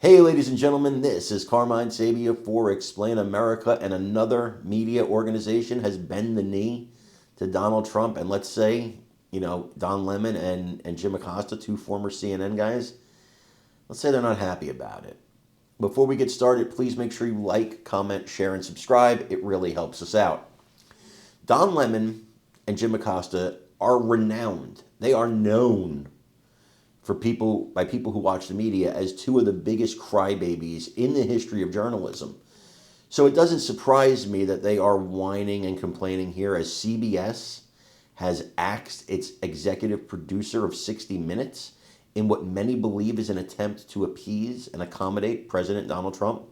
Hey, ladies and gentlemen, this is Carmine Sabia for Explain America, and another media organization has bent the knee to Donald Trump. And let's say, Don Lemon and Jim Acosta, two former CNN guys, let's say they're not happy about it. Before we get started, please make sure you like, comment, share, and subscribe. It really helps us out. Don Lemon and Jim Acosta are renowned. They are known for people by people who watch the media as two of the biggest crybabies in the history of journalism. So it doesn't surprise me that they are whining and complaining here as CBS has axed its executive producer of 60 Minutes in what many believe is an attempt to appease and accommodate President Donald Trump.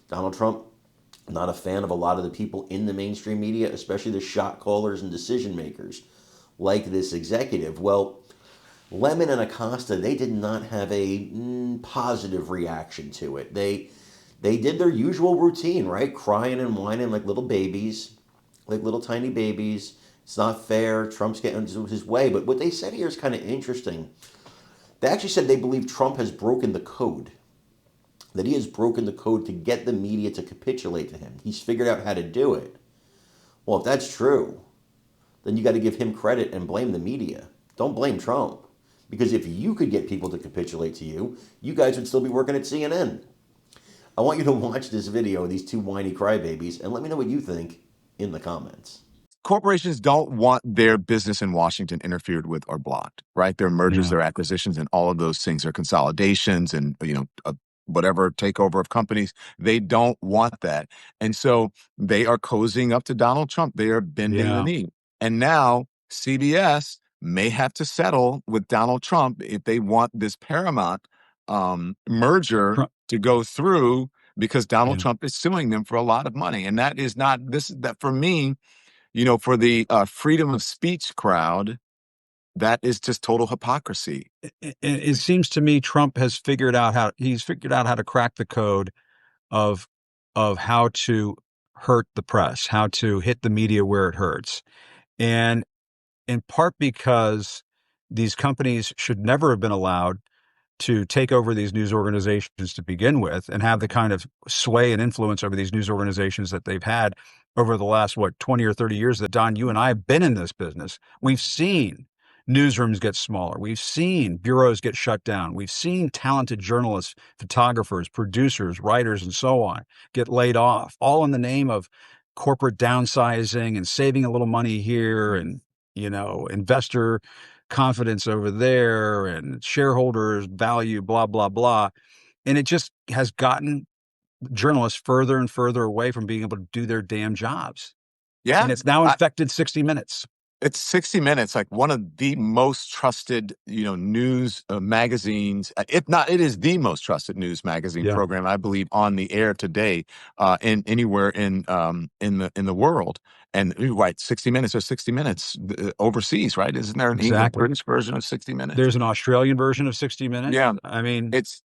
Donald Trump, not a fan of a lot of the people in the mainstream media, especially the shot callers and decision makers like this executive. Well, Lemon and Acosta, they did not have a positive reaction to it. They did their usual routine, right? Crying and whining like little babies, like little tiny babies. It's not fair. Trump's getting his way. But what they said here is kind of interesting. They actually said they believe Trump has broken the code, that he has broken the code to get the media to capitulate to him. He's figured out how to do it. Well, if that's true, then you got to give him credit and blame the media. Don't blame Trump. Because if you could get people to capitulate to you, you guys would still be working at CNN. I want you to watch this video of these two whiny crybabies and let me know what you think in the comments. Corporations don't want their business in Washington interfered with or blocked, right? Their mergers, Yeah. their acquisitions, and all of those things, their consolidations and, whatever takeover of companies. They don't want that. And so they are cozying up to Donald Trump. They are bending the Yeah. knee. And now CBS may have to settle with Donald Trump if they want this Paramount merger Trump. to go through, because Donald Yeah. Trump is suing them for a lot of money. And that is not this, that for me, for the freedom of speech crowd, that is just total hypocrisy. It seems to me Trump has figured out how to crack the code of how to hurt the press, how to hit the media where it hurts. And in part because these companies should never have been allowed to take over these news organizations to begin with and have the kind of sway and influence over these news organizations that they've had over the last, 20 or 30 years that, Don, you and I have been in this business. We've seen newsrooms get smaller. We've seen bureaus get shut down. We've seen talented journalists, photographers, producers, writers, and so on get laid off, all in the name of corporate downsizing and saving a little money here and, investor confidence over there and shareholders value, blah, blah, blah. And it just has gotten journalists further and further away from being able to do their damn jobs. Yeah. And it's now infected 60 Minutes. It's 60 Minutes, like one of the most trusted, news magazines. If not, it is the most trusted news magazine Yeah. program, I believe, on the air today, in anywhere in the world. And right, 60 Minutes or 60 Minutes overseas, right? Isn't there an English Exactly. British version of 60 Minutes? There's an Australian version of 60 Minutes. Yeah, I mean, it's